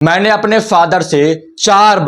मैंने अपने फादर से चार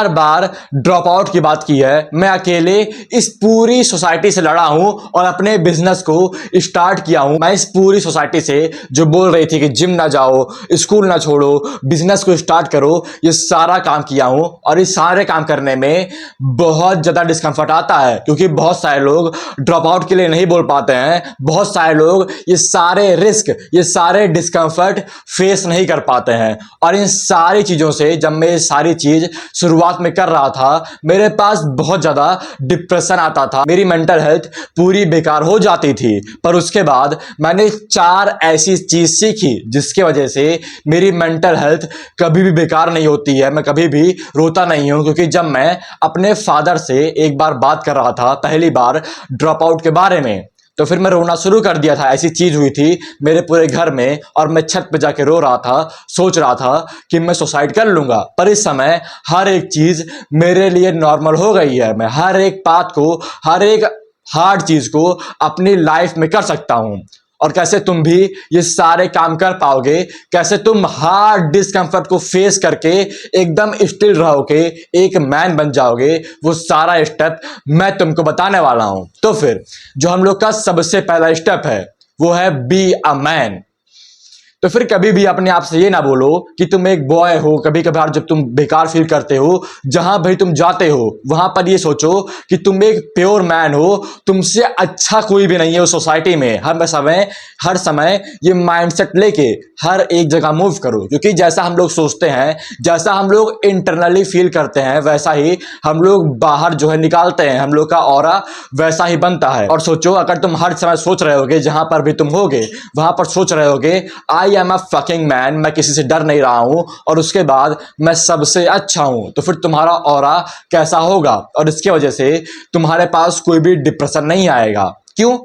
बार ड्रॉप आउट की बात की है। मैं अकेले इस पूरी सोसाइटी से लड़ा हूं और अपने बिजनेस को स्टार्ट किया हूं। मैं इस पूरी सोसाइटी से जो बोल रही थी कि जिम ना जाओ, स्कूल ना छोड़ो, बिजनेस को स्टार्ट करो, ये सारा काम किया हूं। और इस सारे काम करने में बहुत ज्यादा डिस्कम्फर्ट आता है, क्योंकि बहुत सारे लोग ड्रॉप आउट के लिए नहीं बोल पाते हैं। बहुत सारे लोग ये सारे रिस्क, ये सारे डिस्कम्फर्ट फेस नहीं कर पाते हैं। और इन सारी चीजों से जब मैं ये सारी चीज शुरुआत में कर रहा था, मेरे पास बहुत ज्यादा डिप्रेशन आता था, मेरी मेंटल हेल्थ पूरी बेकार हो जाती थी। पर उसके बाद मैंने 4 ऐसी चीज सीखी जिसकी वजह से मेरी मेंटल हेल्थ कभी भी बेकार नहीं होती है, मैं कभी भी रोता नहीं हूं। क्योंकि जब मैं अपने फादर से एक बार बात कर रहा था, पहली बार ड्रॉप आउट के बारे में, तो फिर मैं रोना शुरू कर दिया था। ऐसी चीज हुई थी मेरे पूरे घर में और मैं छत पे जाके रो रहा था, सोच रहा था कि मैं सुसाइड कर लूंगा। पर इस समय हर एक चीज मेरे लिए नॉर्मल हो गई है। मैं हर एक बात को, हर एक हार्ड चीज को अपनी लाइफ में कर सकता हूं। और कैसे तुम भी ये सारे काम कर पाओगे, कैसे तुम हार्ड डिस्कम्फर्ट को फेस करके एकदम स्टिल रहोगे, एक मैन बन जाओगे, वो सारा स्टेप मैं तुमको बताने वाला हूं। तो फिर जो हम लोग का सबसे पहला स्टेप है वो है बी अ मैन। तो फिर कभी भी अपने आप से ये ना बोलो कि तुम एक बॉय हो। कभी कभार जब तुम बेकार फील करते हो, जहां भाई तुम जाते हो वहां पर ये सोचो कि तुम एक प्योर मैन हो, तुमसे अच्छा कोई भी नहीं है उस सोसाइटी में। हर समय ये माइंडसेट लेके हर एक जगह मूव करो, क्योंकि जैसा हम लोग सोचते हैं, जैसा हम लोग इंटरनली फील करते हैं, वैसा ही हम लोग बाहर जो है निकालते हैं। हम लोग का ऑरा वैसा ही बनता है। और सोचो, अगर तुम हर समय सोच रहे होगे, जहां पर भी तुम होगे वहां पर सोच रहे होगे I am a fucking man, मैं किसी से डर नहीं रहा हूं, और उसके बाद मैं सबसे अच्छा हूं, तो फिर तुम्हारा ऑरा कैसा होगा। और इसके वजह से तुम्हारे पास कोई भी डिप्रेशन नहीं आएगा। क्यों?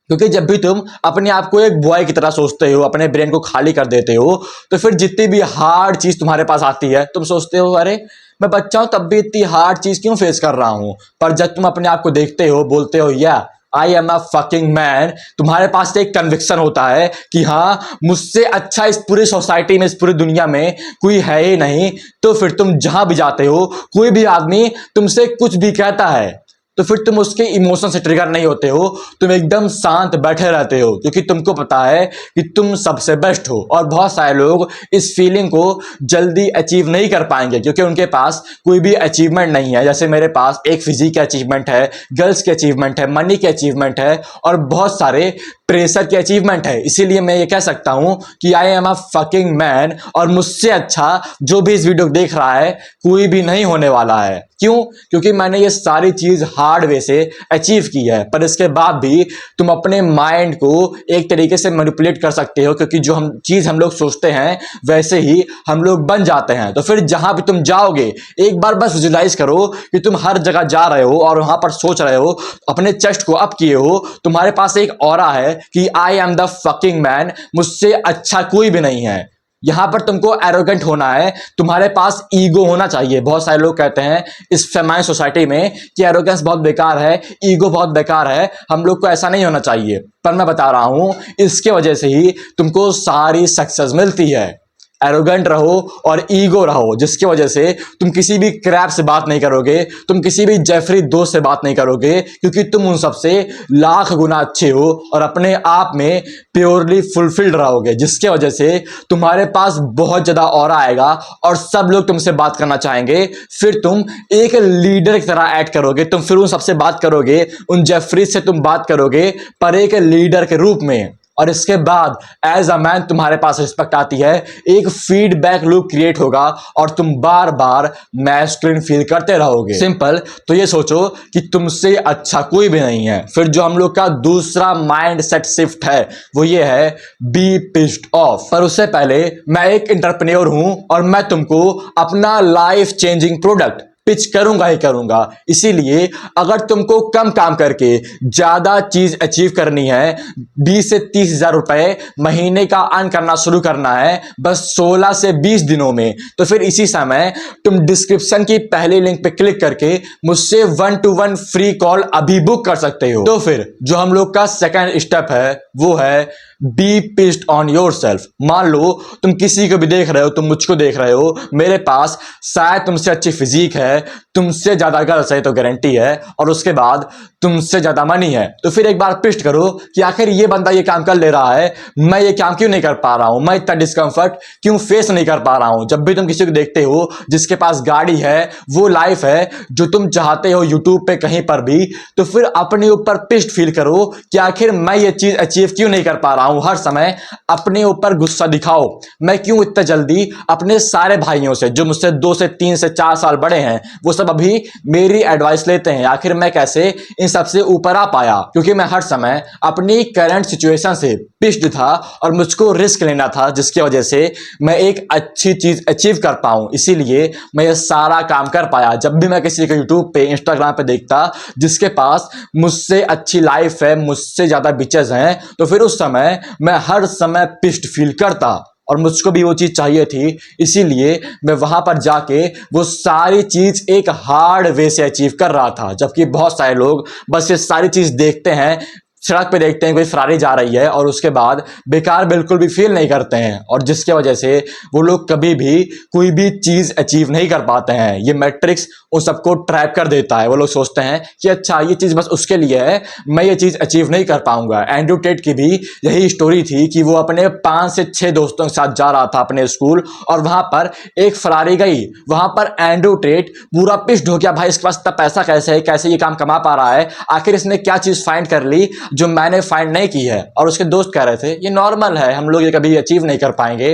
क्योंकि जब भी तुम अपने आप को एक बॉय की तरह सोचते हो, अपने ब्रेन को खाली कर देते हो, तो फिर जितनी भी हार्ड चीज तुम्हारे पास आती है, तुम सोचते हो अरे मैं बच्चा हूं तब भी इतनी हार्ड चीज क्यों फेस कर रहा हूं। पर जब तुम अपने आप को देखते हो, बोलते हो या I am a fucking man, तुम्हारे पास एक कन्विक्शन होता है कि हाँ, मुझसे अच्छा इस पूरी सोसाइटी में, इस पूरी दुनिया में कोई है ही नहीं। तो फिर तुम जहां भी जाते हो, कोई भी आदमी तुमसे कुछ भी कहता है, तो फिर तुम उसके इमोशन से ट्रिगर नहीं होते हो, तुम एकदम शांत बैठे रहते हो, क्योंकि तुमको पता है कि तुम सबसे बेस्ट हो। और बहुत सारे लोग इस फीलिंग को जल्दी अचीव नहीं कर पाएंगे, क्योंकि उनके पास कोई भी अचीवमेंट नहीं है। जैसे मेरे पास एक फिजिक की अचीवमेंट है, गर्ल्स की अचीवमेंट है, मनी की अचीवमेंट है, और बहुत सारे प्रेशर की अचीवमेंट है। इसीलिए मैं ये कह सकता हूं कि I am a fucking man, और मुझसे अच्छा जो भी इस वीडियो को देख रहा है कोई भी नहीं होने वाला है। क्यों? क्योंकि मैंने ये सारी चीज हार्ड वे से अचीव की है। पर इसके बाद भी तुम अपने माइंड को एक तरीके से मैनिपुलेट कर सकते हो, क्योंकि जो हम लोग सोचते हैं वैसे ही हम लोग बन जाते हैं। तो फिर जहां भी तुम जाओगे, एक बार बस विजुलाइज करो कि तुम हर जगह जा रहे हो और वहां पर सोच रहे हो, अपने चेस्ट को अप किए हो, तुम्हारे पास एक ऑरा है कि I am the fucking man, मुझसे अच्छा कोई भी नहीं है। यहां पर तुमको एरोगेंट होना है, तुम्हारे पास ईगो होना चाहिए। बहुत सारे लोग कहते हैं इस फेमाइन सोसाइटी में कि एरोगेंस बहुत बेकार है, ईगो बहुत बेकार है, हम लोग को ऐसा नहीं होना चाहिए। पर मैं बता रहा हूं, इसके वजह से ही तुमको सारी सक्सेस मिलती है। एरोगेंट रहो और ईगो रहो, जिसकी वजह से तुम किसी भी क्रैप से बात नहीं करोगे, तुम किसी भी जेफरी दोस्त से बात नहीं करोगे, क्योंकि तुम उन सबसे लाख गुना अच्छे हो और अपने आप में प्योरली फुलफिल्ड रहोगे, जिसके वजह से तुम्हारे पास बहुत ज्यादा ऑरा आएगा और सब लोग तुमसे बात करना चाहेंगे। फिर तुम एक लीडर की तरह एक्ट करोगे, तुम फिर उन सबसे बात करोगे, उन जेफरी से तुम बात करोगे, पर एक लीडर के रूप में। और इसके बाद एज अ मैन तुम्हारे पास रिस्पेक्ट आती है, एक फीडबैक लूप क्रिएट होगा और तुम बार बार मैस्कुलिन फील करते रहोगे। सिंपल। तो ये सोचो कि तुमसे अच्छा कोई भी नहीं है। फिर जो हम लोग का दूसरा माइंड सेट शिफ्ट है वो ये है बी पिस्ड ऑफ। पर उससे पहले मैं एक एंटरप्रेन्योर हूं और मैं तुमको अपना लाइफ चेंजिंग प्रोडक्ट पिच करूंगा ही करूंगा। इसीलिए अगर तुमको कम काम करके ज्यादा चीज अचीव करनी है, 20 से 30 हजार रुपए महीने का अर्न करना शुरू करना है बस 16 से 20 दिनों में, तो फिर इसी समय तुम डिस्क्रिप्शन की पहली लिंक पे क्लिक करके मुझसे 1-to-1 फ्री कॉल अभी बुक कर सकते हो। तो फिर जो हम लोग का सेकंड स्टेप है वो है be pissed on yourself. मान लो तुम किसी को भी देख रहे हो, तुम मुझको देख रहे हो, मेरे पास शायद तुमसे अच्छी फिजिक है, तुमसे ज्यादा गर्ल्स है तो गारंटी है, और उसके बाद तुमसे ज्यादा मनी है, तो फिर एक बार पिस्ट करो कि आखिर ये बंदा ये काम कर ले रहा है, मैं ये काम क्यों नहीं कर पा रहा हूं, मैं इतना डिस्कंफर्ट क्यों फेस नहीं कर पा रहा हूं। जब भी तुम किसी को देखते हो जिसके पास गाड़ी है, वो लाइफ है जो तुम चाहते हो यूट्यूब पे कहीं पर भी, तो फिर अपने ऊपर पिस्ट फील करो कि आखिर मैं ये चीज अचीव क्यों नहीं कर पा रहा हूं। हर समय अपने ऊपर गुस्सा दिखाओ, मैं क्यों इतना जल्दी अपने सारे भाइयों से जो मुझसे 2 से 3 से 4 साल बड़े हैं, वो सब अभी मेरी एडवाइस लेते हैं, आखिर मैं कैसे इन सबसे ऊपर आ पाया। क्योंकि मैं हर समय अपनी करंट सिचुएशन से पिस्ड था और मुझको रिस्क लेना था, जिसकी वजह से मैं एक अच्छी चीज अचीव कर पाऊं, इसीलिए मैं ये सारा काम कर पाया। जब भी मैं किसी को यूट्यूब पे, इंस्टाग्राम पे देखता जिसके पास मुझसे अच्छी लाइफ है, मुझसे ज्यादा बिचेस हैं, तो फिर उस समय मैं हर समय पिस्ड फील करता और मुझको भी वो चीज चाहिए थी, इसीलिए मैं वहां पर जाके वो सारी चीज एक हार्ड वे से अचीव कर रहा था। जबकि बहुत सारे लोग बस ये सारी चीज देखते हैं, सड़क पे देखते हैं कोई फरारी जा रही है और उसके बाद बेकार बिल्कुल भी फील नहीं करते हैं, और जिसके वजह से वो लोग कभी भी कोई भी चीज अचीव नहीं कर पाते हैं। ये मैट्रिक्स उन सबको ट्रैप कर देता है। वो लोग सोचते हैं कि अच्छा ये चीज बस उसके लिए है, मैं ये चीज अचीव नहीं कर पाऊंगा। एंड्रू टेट की भी यही स्टोरी थी कि वो अपने 5 से 6 दोस्तों के साथ जा रहा था अपने स्कूल, और वहां पर एक फरारी गई। वहां पर एंड्रू टेट पूरा पिस्ड हो गया, भाई इसके पास इतना पैसा कैसे है, कैसे ये काम कमा पा रहा है, आखिर इसने क्या चीज फाइंड कर ली जो मैंने फाइंड नहीं की है। और उसके दोस्त कह रहे थे ये नॉर्मल है, हम लोग ये कभी अचीव नहीं कर पाएंगे।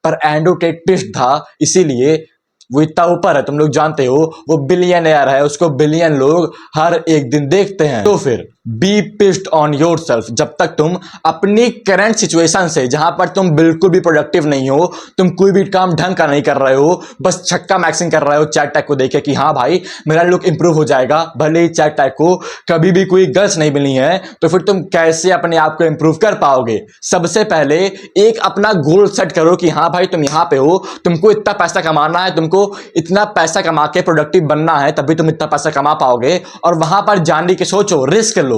पर एंड्रू टेट पिस्ड था, इसीलिए वो इतना ऊपर है। तुम लोग जानते हो वो बिलियनर है, उसको बिलियन लोग हर एक दिन देखते हैं। तो फिर be pissed on yourself. जब तक तुम अपनी करंट सिचुएशन से, जहां पर तुम बिल्कुल भी प्रोडक्टिव नहीं हो, तुम कोई भी काम ढंग का नहीं कर रहे हो, बस छक्का मैक्सिंग कर रहे हो चैट टैग को देखे कि हाँ भाई मेरा लुक इंप्रूव हो जाएगा, भले ही चैट टैग को कभी भी कोई गर्ल्स नहीं मिली है, तो फिर तुम कैसे अपने आप को इंप्रूव कर पाओगे। सबसे पहले एक अपना गोल सेट करो कि हाँ भाई तुम यहां पे हो, तुमको इतना पैसा कमाना है, तुमको इतना पैसा कमा के प्रोडक्टिव बनना है, तभी तुम इतना पैसा कमा पाओगे, और वहां पर जाने की सोचो, रिस्क लो।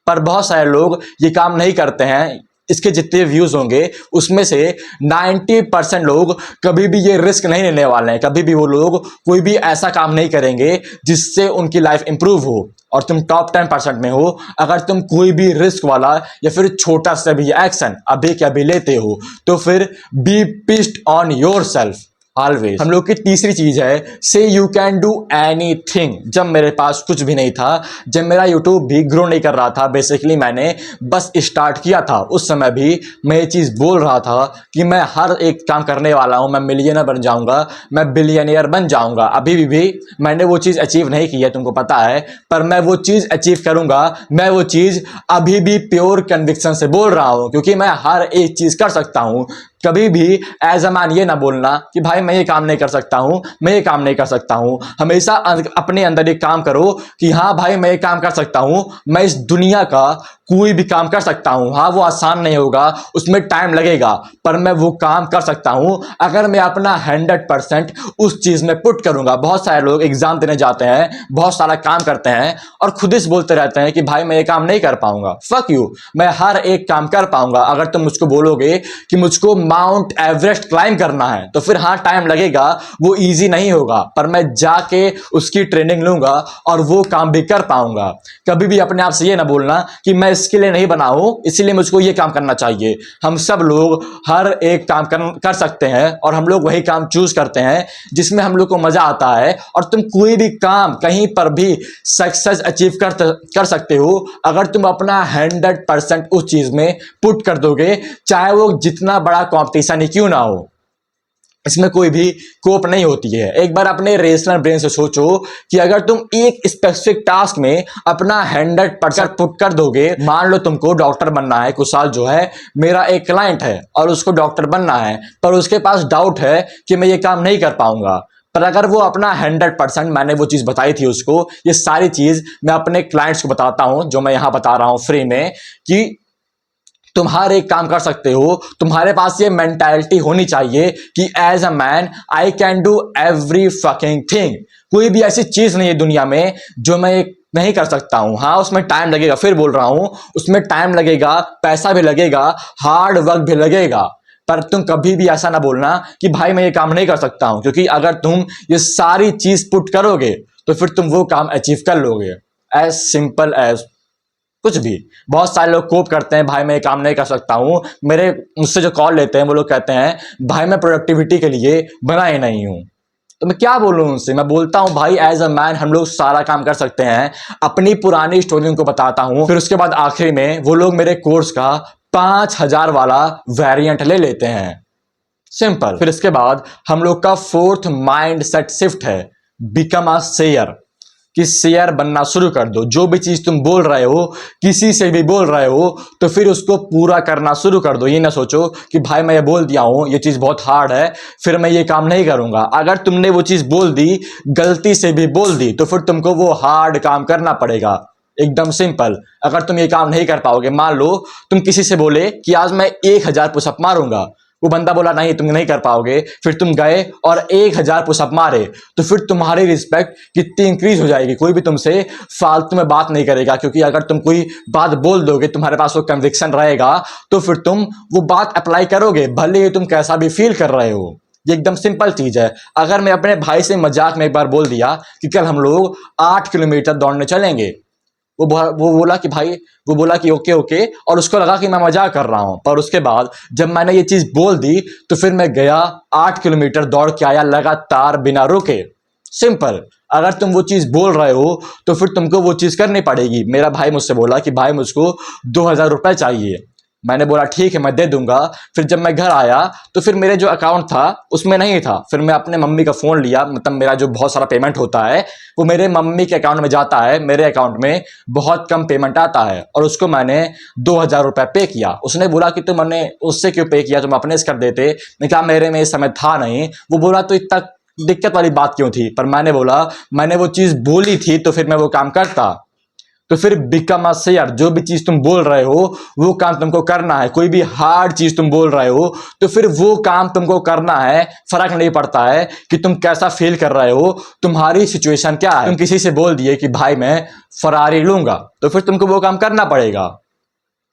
पर बहुत सारे लोग ये काम नहीं करते हैं। इसके जितने व्यूज होंगे उसमें से 90% लोग कभी भी ये रिस्क नहीं लेने वाले हैं। कभी भी वो लोग कोई भी ऐसा काम नहीं करेंगे जिससे उनकी लाइफ इंप्रूव हो, और तुम टॉप 10% में हो अगर तुम कोई भी रिस्क वाला या फिर छोटा सा भी एक्शन अभी के अभी लेते हो, तो फिर be pissed on yourself always. हम लोग की तीसरी चीज है से यू कैन डू एनीथिंग। जब मेरे पास कुछ भी नहीं था, जब मेरा यूट्यूब भी ग्रो नहीं कर रहा था, बेसिकली मैंने बस स्टार्ट किया था, उस समय भी मैं ये चीज बोल रहा था कि मैं हर एक काम करने वाला हूं, मैं मिलियनर बन जाऊंगा, मैं बिलियनियर बन जाऊंगा। अभी भी मैंने वो चीज अचीव नहीं की है, तुमको पता है, पर मैं वो चीज अचीव करूंगा। मैं वो चीज अभी भी प्योर कन्विक्शन से बोल रहा हूं, क्योंकि मैं हर एक चीज कर सकता हूं। कभी भी एज अ मैन ये ना बोलना कि भाई मैं ये काम नहीं कर सकता हूं, मैं ये काम नहीं कर सकता हूं। हमेशा अपने अंदर एक काम करो कि हाँ भाई मैं ये काम कर सकता हूं, मैं इस दुनिया का कोई भी काम कर सकता हूं। हाँ वो आसान नहीं होगा, उसमें टाइम लगेगा, पर मैं वो काम कर सकता हूं अगर मैं अपना 100% उस चीज में पुट करूंगा। बहुत सारे लोग एग्जाम देने जाते हैं, बहुत सारा काम करते हैं और खुद ही बोलते रहते हैं कि भाई मैं ये काम नहीं कर पाऊंगा। फक यू, मैं हर एक काम कर पाऊंगा। अगर तुम मुझको बोलोगे कि मुझको माउंट एवरेस्ट क्लाइम करना है, तो फिर हाँ टाइम लगेगा, वो इजी नहीं होगा, पर मैं जाके उसकी ट्रेनिंग लूंगा और वो काम भी कर पाऊंगा। कभी भी अपने आप से ये ना बोलना कि मैं इसके लिए नहीं बना हूं, इसीलिए मुझको ये काम करना चाहिए। हम सब लोग हर एक काम कर सकते हैं, और हम लोग वही काम चूज करते हैं जिसमें हम लोग को मजा आता है। और तुम कोई भी काम कहीं पर भी सक्सेस अचीव कर सकते हो अगर तुम अपना 100% उस चीज में पुट कर दोगे, चाहे वो जितना बड़ा कंपटीशन ही क्यों ना हो। इसमें कोई भी कोप नहीं होती है। एक बार अपने रेशनल ब्रेन से सोचो कि अगर तुम एक स्पेसिफिक टास्क में अपना 100% पुट कर दोगे, मान लो तुमको डॉक्टर बनना है। कुशाल जो है मेरा एक क्लाइंट है और उसको डॉक्टर बनना है, पर उसके पास डाउट है कि मैं ये काम नहीं कर पाऊंगा। पर अगर वो अपना 100%, मैंने वो चीज बताई थी उसको, ये सारी चीज मैं अपने क्लाइंट्स को बताता हूं जो मैं यहां बता रहा हूं फ्री में, कि तुम हर एक काम कर सकते हो। तुम्हारे पास ये मेंटालिटी होनी चाहिए कि as a man I can do every fucking thing. कोई भी ऐसी चीज नहीं है दुनिया में जो मैं नहीं कर सकता हूं। हाँ, उसमें टाइम लगेगा, फिर बोल रहा हूं, उसमें टाइम लगेगा, पैसा भी लगेगा, हार्ड वर्क भी लगेगा, पर तुम कभी भी ऐसा ना बोलना कि भाई मैं ये काम नहीं कर सकता हूं, क्योंकि अगर तुम ये सारी चीज पुट करोगे तो फिर तुम वो काम अचीव कर लोगे। एज सिंपल एज कुछ भी। बहुत सारे लोग कोप करते हैं, भाई मैं ये काम नहीं कर सकता हूं। मेरे मुझसे जो कॉल लेते हैं वो लोग कहते हैं भाई मैं प्रोडक्टिविटी के लिए बना ही नहीं हूं। तो मैं क्या बोलूं उनसे? मैं बोलता हूं भाई एज अ मैन हम लोग सारा काम कर सकते हैं। अपनी पुरानी स्टोरी उनको बताता हूं, फिर उसके बाद आखिरी में वो लोग मेरे कोर्स का 5,000 वाला वेरिएंट ले लेते हैं। सिंपल। फिर इसके बाद हम लोग का फोर्थ माइंड सेट शिफ्ट है, बिकम अ शेयर। कि शेयर बनना शुरू कर दो। जो भी चीज तुम बोल रहे हो, किसी से भी बोल रहे हो, तो फिर उसको पूरा करना शुरू कर दो। ये ना सोचो कि भाई मैं ये बोल दिया हूं, ये चीज बहुत हार्ड है, फिर मैं ये काम नहीं करूंगा। अगर तुमने वो चीज बोल दी, गलती से भी बोल दी, तो फिर तुमको वो हार्ड काम करना पड़ेगा। एकदम सिंपल। अगर तुम ये काम नहीं कर पाओगे, मान लो तुम किसी से बोले कि आज मैं 1,000 पुशअप मारूंगा, वो बंदा बोला नहीं तुम नहीं कर पाओगे, फिर तुम गए और 1,000 पुशअप मारे, तो फिर तुम्हारी रिस्पेक्ट कितनी इंक्रीज हो जाएगी। कोई भी तुमसे फालतू में बात नहीं करेगा, क्योंकि अगर तुम कोई बात बोल दोगे, तुम्हारे पास वो कन्विक्शन रहेगा, तो फिर तुम वो बात अप्लाई करोगे, भले ही तुम कैसा भी फील कर रहे हो। ये एकदम सिंपल चीज है। अगर मैं अपने भाई से मजाक में एक बार बोल दिया कि कल हम लोग 8 किलोमीटर दौड़ने चलेंगे, वो बोला कि भाई, वो बोला कि ओके ओके, और उसको लगा कि मैं मजाक कर रहा हूं। पर उसके बाद जब मैंने ये चीज बोल दी, तो फिर मैं गया 8 किलोमीटर दौड़ के आया लगातार बिना रुके। सिंपल। अगर तुम वो चीज बोल रहे हो तो फिर तुमको वो चीज करनी पड़ेगी। मेरा भाई मुझसे बोला कि भाई मुझको 2,000 रुपए चाहिए। मैंने बोला ठीक है मैं दे दूंगा। फिर जब मैं घर आया तो फिर मेरे जो अकाउंट था उसमें नहीं था। फिर मैं अपने मम्मी का फोन लिया, मतलब मेरा जो बहुत सारा पेमेंट होता है वो मेरे मम्मी के अकाउंट में जाता है, मेरे अकाउंट में बहुत कम पेमेंट आता है, और उसको मैंने 2,000 रुपए पे किया। उसने बोला कि तुमने उससे क्यों पे किया, तुम अपने से कर देते। मैं कहा मेरे में इस समय था नहीं। वो बोला तो इतना दिक्कत वाली बात क्यों थी? पर मैंने बोला मैंने वो चीज बोली थी तो फिर मैं वो काम करता। तो फिर बिकम अ शेयर। जो भी चीज तुम बोल रहे हो वो काम तुमको करना है। कोई भी हार्ड चीज तुम बोल रहे हो तो फिर वो काम तुमको करना है। फर्क नहीं पड़ता है कि तुम कैसा फील कर रहे हो, तुम्हारी सिचुएशन क्या है। तुम किसी से बोल दिए कि भाई मैं फरारी लूंगा, तो फिर तुमको वो काम करना पड़ेगा।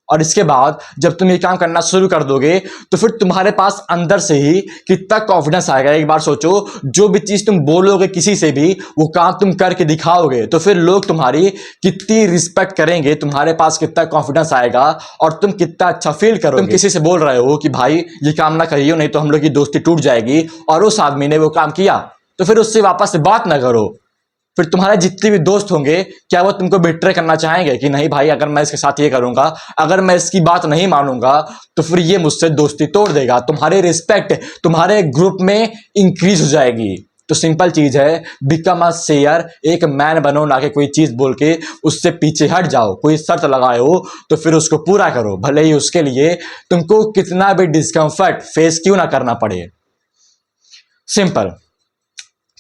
और इसके बाद जब तुम ये काम करना शुरू कर दोगे तो फिर तुम्हारे पास अंदर से ही कितना कॉन्फिडेंस आएगा। एक बार सोचो, जो भी चीज तुम बोलोगे किसी से भी, वो काम तुम करके दिखाओगे, तो फिर लोग तुम्हारी कितनी रिस्पेक्ट करेंगे, तुम्हारे पास कितना कॉन्फिडेंस आएगा और तुम कितना अच्छा फील करोगे। तुम किसी से बोल रहे हो कि भाई ये काम ना करियो, नहीं तो हम लोग की दोस्ती टूट जाएगी, और उस आदमी ने वो काम किया, तो फिर उससे वापस से बात ना करो। फिर तुम्हारे जितने भी दोस्त होंगे, क्या वो तुमको बिट्रे करना चाहेंगे कि नहीं भाई अगर मैं इसके साथ ये करूंगा, अगर मैं इसकी बात नहीं मानूंगा तो फिर ये मुझसे दोस्ती तोड़ देगा। तुम्हारी रिस्पेक्ट तुम्हारे ग्रुप में इंक्रीज हो जाएगी। तो सिंपल चीज है, बिकम अ शेयर। एक मैन बनो, ना कि कोई चीज बोल के उससे पीछे हट जाओ। कोई शर्त लगाए हो तो फिर उसको पूरा करो, भले ही उसके लिए तुमको कितना भी डिस्कंफर्ट फेस क्यों ना करना पड़े। सिंपल।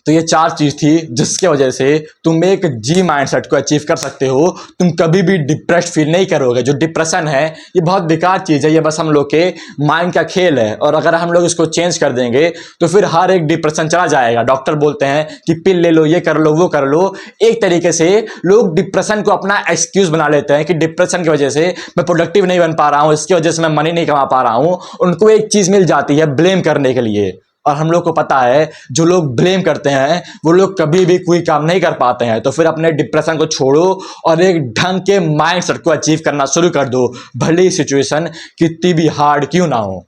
तो ये 4 चीज थी जिसके वजह से तुम एक जी माइंडसेट को अचीव कर सकते हो। तुम कभी भी डिप्रेस्ड फील नहीं करोगे। जो डिप्रेशन है ये बहुत बेकार चीज है, ये बस हम लोग के माइंड का खेल है, और अगर हम लोग इसको चेंज कर देंगे तो फिर हर एक डिप्रेशन चला जाएगा। डॉक्टर बोलते हैं कि पिल ले लो, ये कर लो, वो कर लो। एक तरीके से लोग डिप्रेशन को अपना एक्सक्यूज बना लेते हैं कि डिप्रेशन की वजह से मैं प्रोडक्टिव नहीं बन पा रहा हूं, इसकी वजह से मैं मनी नहीं कमा पा रहा हूं। उनको एक चीज मिल जाती है ब्लेम करने के लिए। और हम लोग को पता है जो लोग ब्लेम करते हैं वो लोग कभी भी कोई काम नहीं कर पाते हैं। तो फिर अपने डिप्रेशन को छोड़ो और एक ढंग के माइंडसेट को अचीव करना शुरू कर दो, भले ही सिचुएशन कितनी भी हार्ड क्यों ना हो।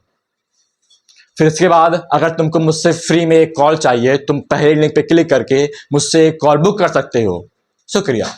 फिर इसके बाद अगर तुमको मुझसे फ्री में एक कॉल चाहिए, तुम पहले लिंक पे क्लिक करके मुझसे एक कॉल बुक कर सकते हो। शुक्रिया।